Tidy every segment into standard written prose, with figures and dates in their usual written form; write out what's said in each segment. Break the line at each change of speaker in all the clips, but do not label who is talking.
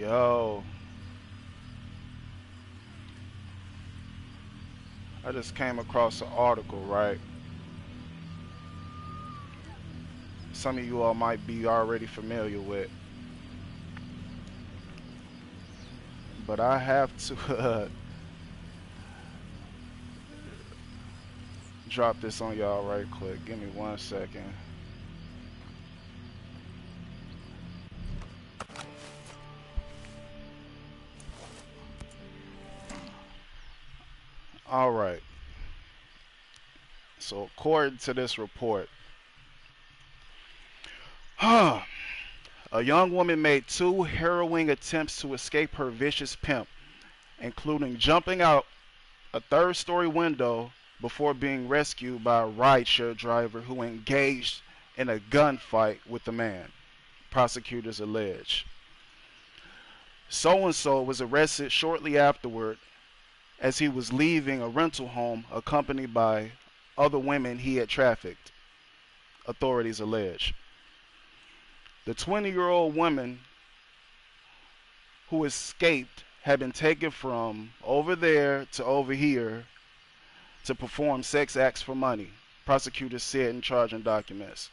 Yo, I just came across an article, right? Some of you all might be already familiar with, but I have to drop this on y'all right quick. Give me 1 second. All right. So, according to this report, a young woman made two harrowing attempts to escape her vicious pimp, including jumping out a third-story window before being rescued by a rideshare driver who engaged in a gunfight with the man, prosecutors allege. So-and-so was arrested shortly afterward as he was leaving a rental home accompanied by other women he had trafficked, authorities allege. The 20-year-old woman who escaped had been taken from over there to over here to perform sex acts for money, prosecutors said in charging documents.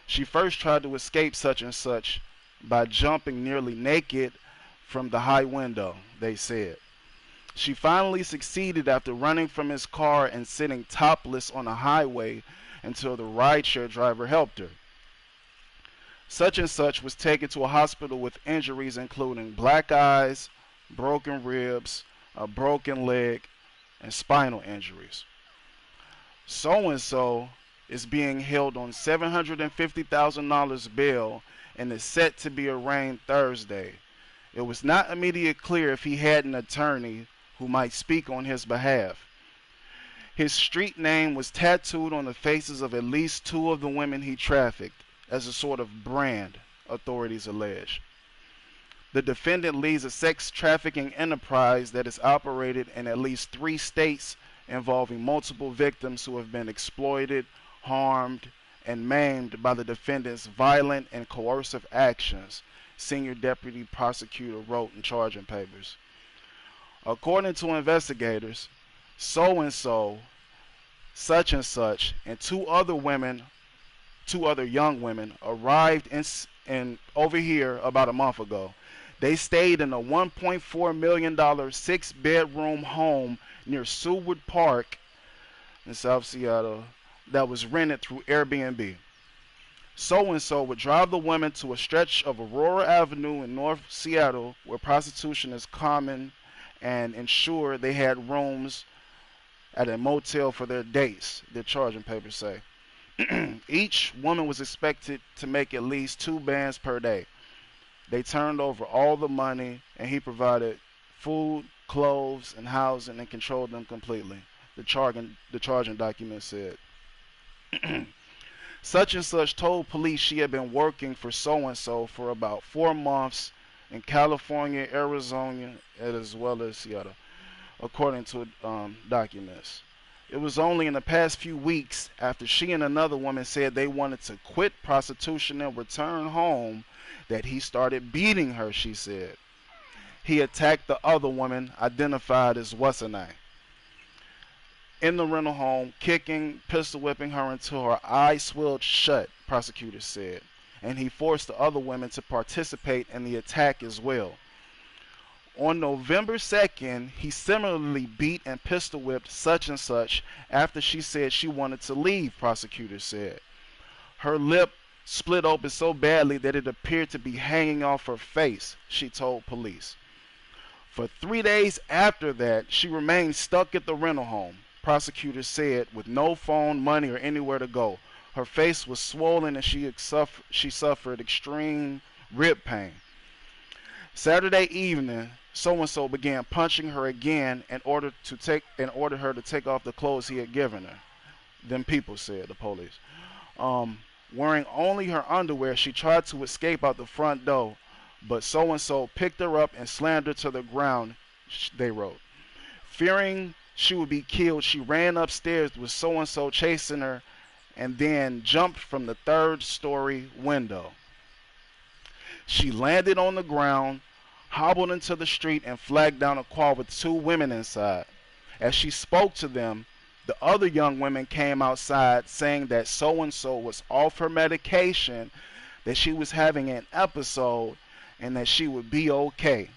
She first tried to escape such and such by jumping nearly naked from the high window, they said. She finally succeeded after running from his car and sitting topless on a highway until the rideshare driver helped her. Such and such was taken to a hospital with injuries including black eyes, broken ribs, a broken leg, and spinal injuries. So-and-so is being held on $750,000 bail and is set to be arraigned Thursday. It was not immediately clear if he had an attorney who might speak on his behalf. His street name was tattooed on the faces of at least two of the women he trafficked as a sort of brand, authorities allege. The defendant leads a sex trafficking enterprise that is operated in at least 3 states involving multiple victims who have been exploited, harmed, and maimed by the defendant's violent and coercive actions, senior deputy prosecutor wrote in charging papers. According to investigators, so-and-so, such and such, and two other young women arrived in over here about a month ago. They stayed in a $1.4 million 6-bedroom home near Seward Park in South Seattle that was rented through Airbnb. So-and-so would drive the women to a stretch of Aurora Avenue in North Seattle where prostitution is common and ensure they had rooms at a motel for their dates, the charging papers say. Each woman was expected to make at least 2 bands per day. They turned over all the money, and he provided food, clothes, and housing and controlled them completely, the charging document said. Such and such told police she had been working for so-and-so for about 4 months in California, Arizona, as well as Seattle, according to documents. It was only in the past few weeks after she and another woman said they wanted to quit prostitution and return home that he started beating her, she said. He attacked the other woman, identified as what's-her-name, in the rental home, kicking, pistol whipping her until her eyes swelled shut, prosecutors said. And he forced the other women to participate in the attack as well. On November 2nd, he similarly beat and pistol whipped such and such after she said she wanted to leave, prosecutors said. Her lip split open so badly that it appeared to be hanging off her face, she told police. For 3 days after that, she remained stuck at the rental home, prosecutors said, with no phone, money, or anywhere to go. Her face was swollen and she suffered extreme rib pain. Saturday evening, so-and-so began punching her again in order her to take off the clothes he had given her. Them people said, the police. Wearing only her underwear, she tried to escape out the front door, but so-and-so picked her up and slammed her to the ground, they wrote. Fearing she would be killed, she ran upstairs with so-and-so chasing her and then jumped from the 3rd-story window. She landed on the ground. hobbled into the street and flagged down a car with two women inside. As she spoke to them, the other young women came outside saying that so-and-so was off her medication, that she was having an episode, and that she would be okay,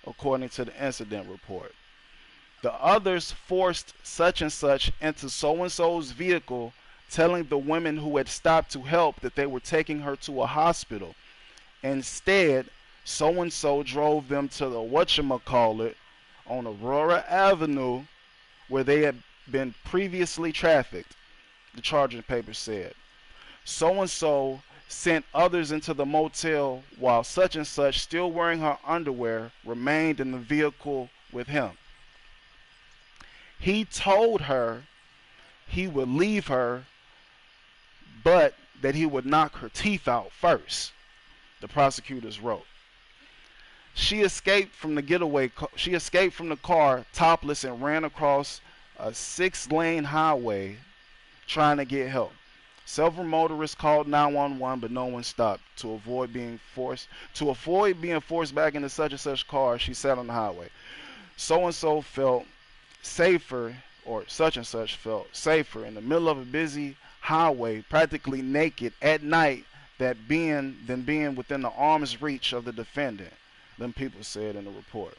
according to the incident report. The others forced such and such into so-and-so's vehicle, telling the women who had stopped to help that they were taking her to a hospital. Instead, so-and-so drove them to the whatchamacallit on Aurora Avenue where they had been previously trafficked, the charging paper said. So-and-so sent others into the motel while such and such, still wearing her underwear, remained in the vehicle with him. He told her he would leave her, but that he would knock her teeth out first, the prosecutors wrote. She escaped from the car topless and ran across a 6-lane highway trying to get help. Several motorists called 911, but no one stopped. To avoid being forced back into such and such car, she sat on the highway. So and so felt safer, or such and such felt safer in the middle of a busy highway, practically naked at night, than being within the arm's reach of the defendant, them people said in the report.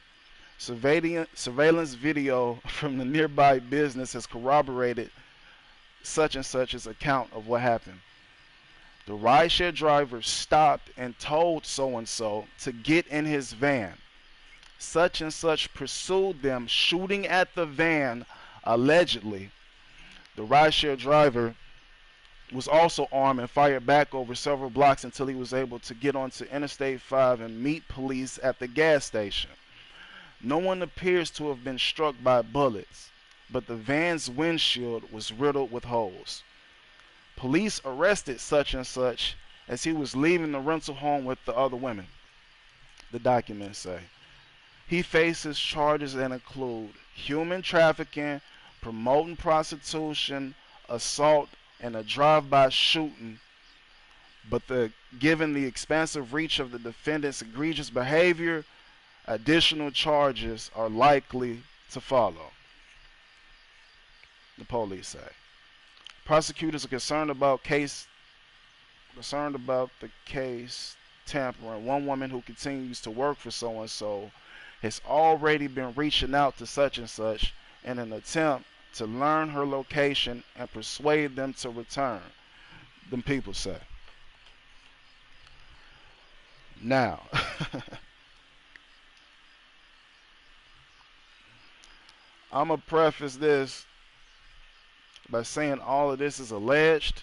Surveillance video from the nearby business has corroborated such and such's account of what happened. The rideshare driver stopped and told so and so to get in his van. Such and such pursued them, shooting at the van, allegedly. The rideshare driver was also armed and fired back over several blocks until he was able to get onto Interstate 5 and meet police at the gas station. No one appears to have been struck by bullets, but the van's windshield was riddled with holes. Police arrested such and such as he was leaving the rental home with the other women, the documents say. He faces charges that include human trafficking, promoting prostitution, assault, and a drive-by shooting, but given the expansive reach of the defendant's egregious behavior, additional charges are likely to follow, the police say. Prosecutors are concerned about the case tampering. One woman who continues to work for so-and-so has already been reaching out to such and such in an attempt to learn her location and persuade them to return, them people say. Now, I'm going to preface this by saying all of this is alleged,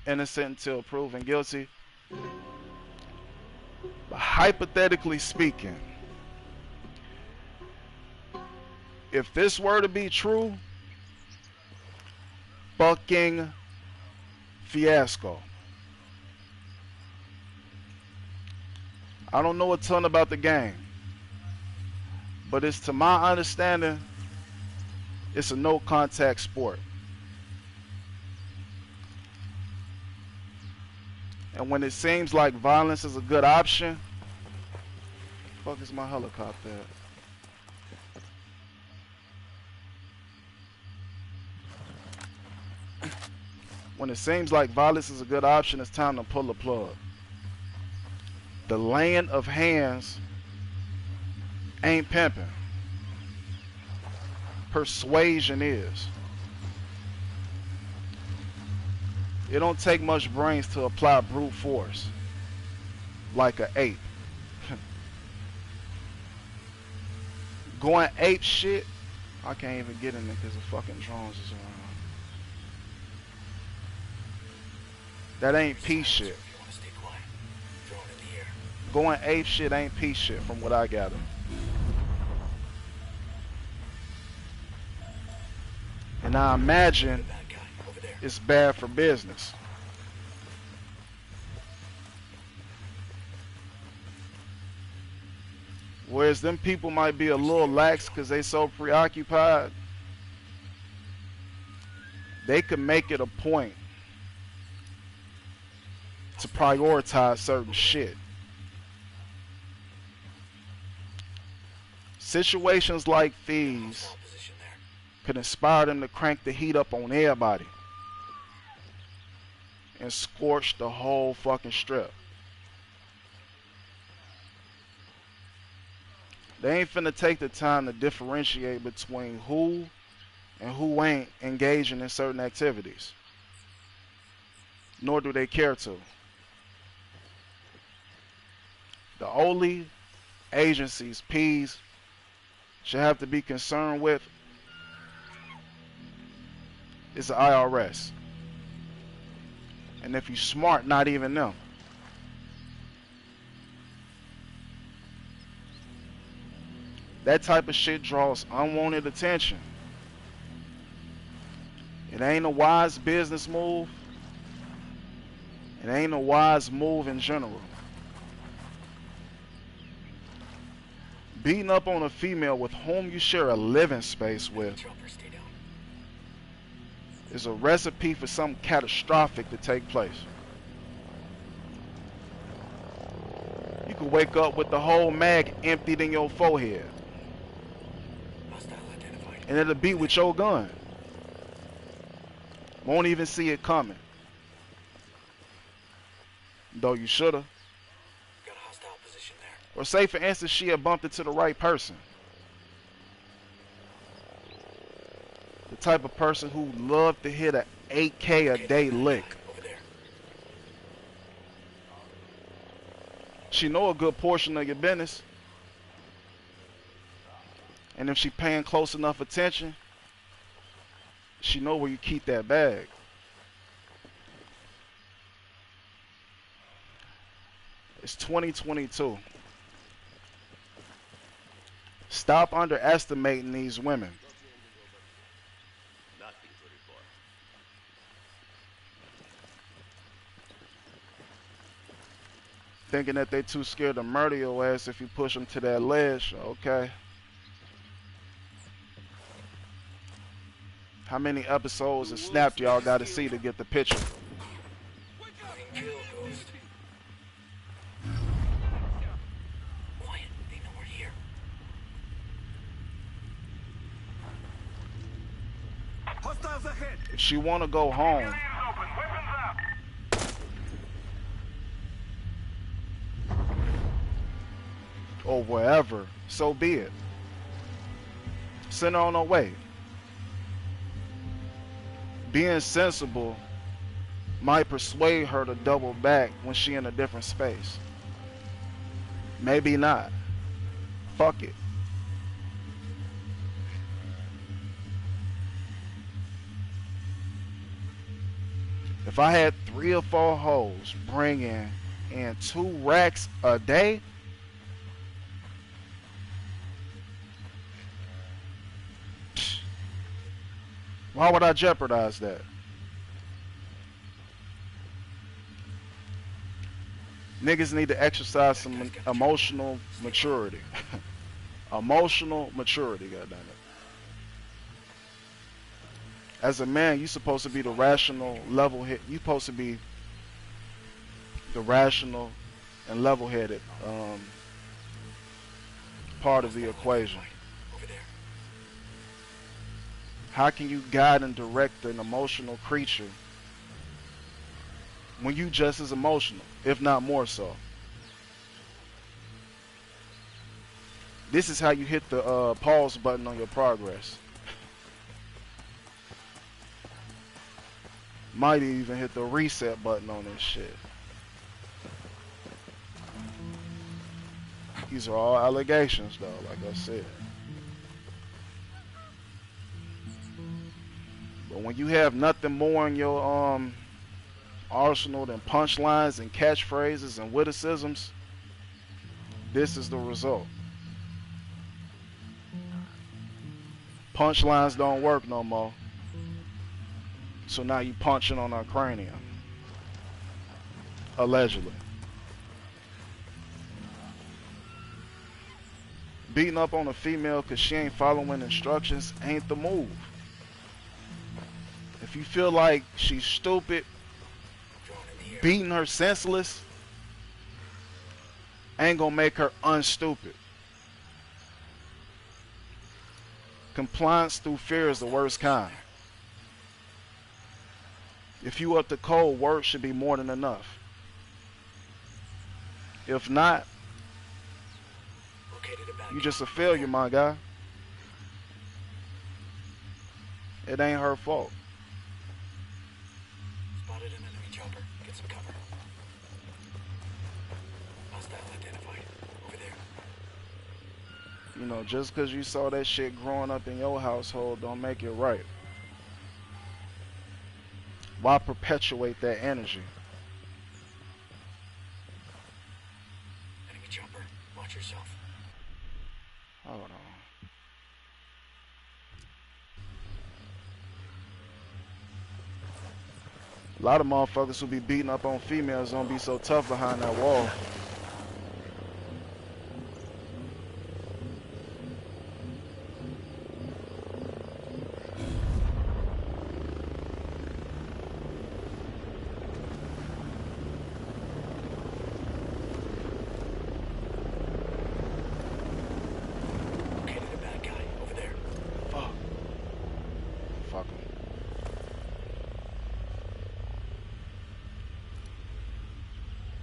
innocent until proven guilty. But hypothetically speaking, if this were to be true, fucking fiasco. I don't know a ton about the game, but it's, to my understanding, it's a no contact sport. And when it seems like violence is a good option, fuck is my helicopter at? When it seems like violence is a good option, it's time to pull the plug. The laying of hands ain't pimping. Persuasion is. It don't take much brains to apply brute force like an ape. Going ape shit, I can't even get in there because the fucking drones is around. That ain't peace shit. Going ape shit ain't peace shit from what I gather. And I imagine it's bad for business. Whereas them people might be a little lax because they so preoccupied, they could make it a point to prioritize certain shit. Situations like these could inspire them to crank the heat up on everybody and scorch the whole fucking strip. They ain't finna take the time to differentiate between who and who ain't engaging in certain activities. Nor do they care to. The only agencies P's should have to be concerned with is the IRS. And if you're smart, not even them. That type of shit draws unwanted attention. It ain't a wise business move. It ain't a wise move in general. Beating up on a female with whom you share a living space with is a recipe for something catastrophic to take place. You could wake up with the whole mag emptied in your forehead. And it'll be with your gun. Won't even see it coming. Though you shoulda.
Got a hostile position there.
Or say for instance she had bumped into the right person. The type of person who loved to hit a 8K a day lick.
Over there.
She know a good portion of your business. And if she paying close enough attention, she know where you keep that bag. It's 2022. Stop underestimating these women. Thinking that they too scared to murder your ass if you push them to that ledge. Okay. How many episodes of Snapped y'all gotta see to get the picture?
Quiet, they know we're here. Hostiles ahead.
If she wanna go home, or wherever, so be it. Send her on her way. Being sensible might persuade her to double back when she in a different space. Maybe not. Fuck it. If I had 3 or 4 hoes bringing in 2 racks a day, why would I jeopardize that? Niggas need to exercise some emotional maturity. Emotional maturity, goddammit. As a man, you're supposed to be the rational, level-headed. You're supposed to be the rational and level-headed part of the equation. How can you guide and direct an emotional creature when you just as emotional, if not more so? This is how you hit the pause button on your progress. Might even hit the reset button on this shit. These are all allegations though, like I said. But when you have nothing more in your arsenal than punchlines and catchphrases and witticisms, this is the result. Punchlines don't work no more. So now you punching on our cranium. Allegedly. Beating up on a female because she ain't following instructions ain't the move. If you feel like she's stupid, beating her senseless ain't gonna make her unstupid. Compliance through fear is the worst kind. If you up to code, words should be more than enough. If not, you just a failure, my guy. It ain't her fault.
Spotted an enemy chopper. Get some cover. Hostile identified. Over there.
You know, just because you saw that shit growing up in your household don't make it right. Why perpetuate that energy?
Enemy chopper. Watch yourself.
Hold on. A lot of motherfuckers who be beating up on females don't be so tough behind that wall.
Located a bad guy. Over there.
Fuck. Fuck 'em.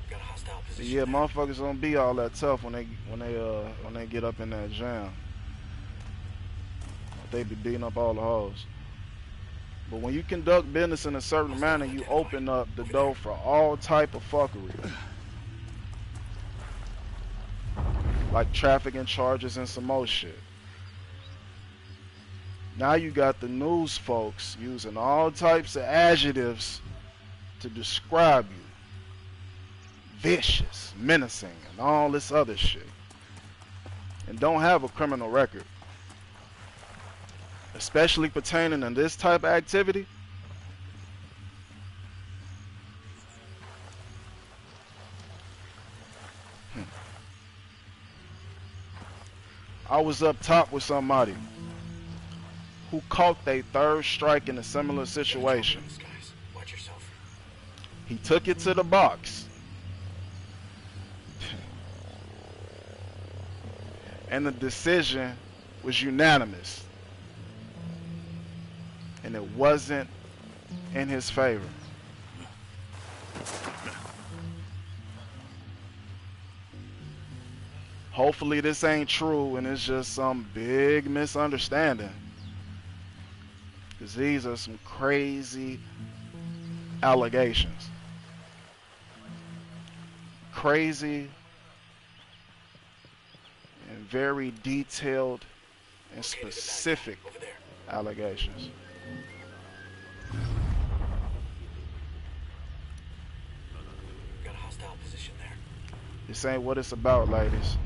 Got a hostile position.
Yeah,
there.
motherfuckers don't be all that tough when they get up in that jam. They be beating up all the hoes. But when you conduct business in a certain manner, you open up the door for all type of fuckery. Like trafficking charges and some more shit. Now you got the news folks using all types of adjectives to describe you. Vicious, menacing, and all this other shit. And don't have a criminal record. Especially pertaining to this type of activity. I was up top with somebody who caught their third strike in a similar situation.
Watch yourself.
He took it to the box. And the decision was unanimous. And it wasn't in his favor. Hopefully this ain't true and it's just some big misunderstanding. Because these are some crazy allegations. Crazy and very detailed and specific allegations.
Got a hostile position there.
This ain't what it's about, ladies.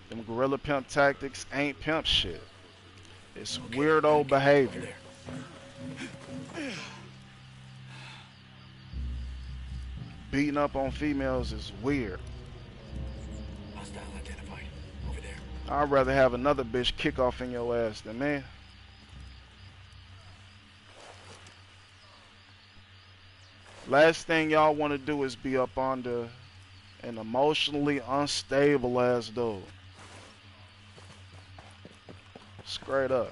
Them gorilla pimp tactics ain't pimp shit. It's weirdo behavior. Beating up on females is weird.
Hostile identified. Over there.
I'd rather have another bitch kick off in your ass than me. Last thing y'all want to do is be up under an emotionally unstable ass dude. Straight up.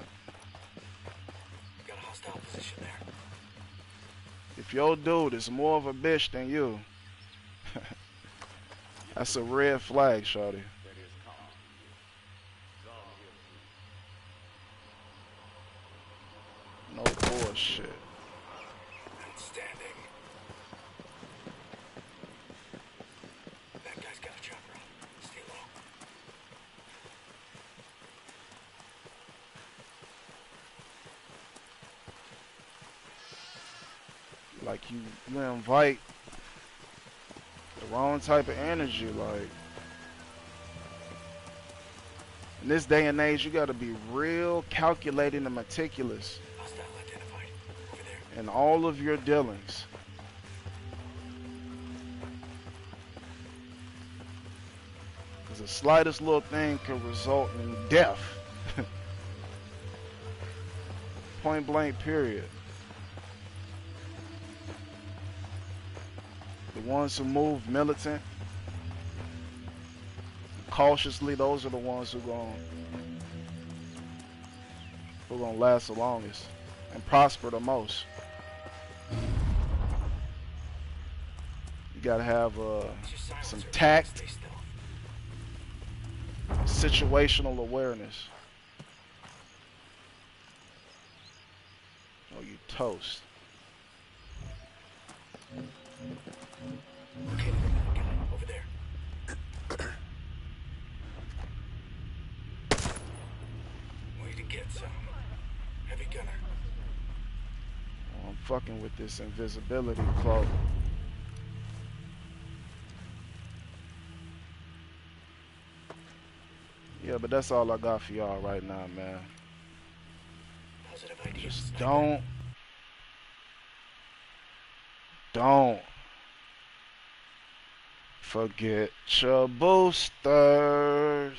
Got a hostile position there.
If your dude is more of a bitch than you, that's a red flag, shawty. No bullshit.
Outstanding. That guy's got a chopper on. Stay low.
Like you invite the wrong type of energy. Like in this day and age, you got to be real calculating and meticulous
Hostile identified. Over there.
in all of your dealings. Because the slightest little thing could result in death. Point blank, period. ones who move militant, cautiously, those are the ones who gonna last the longest and prosper the most. You gotta have some tact, situational awareness. Oh, you toast.
Okay, get it. Over there. Way to get some. Heavy gunner.
Oh, I'm fucking with this invisibility cloak. Yeah, but that's all I got for y'all right now, man.
Positive ideas.
Just don't forget your boosters.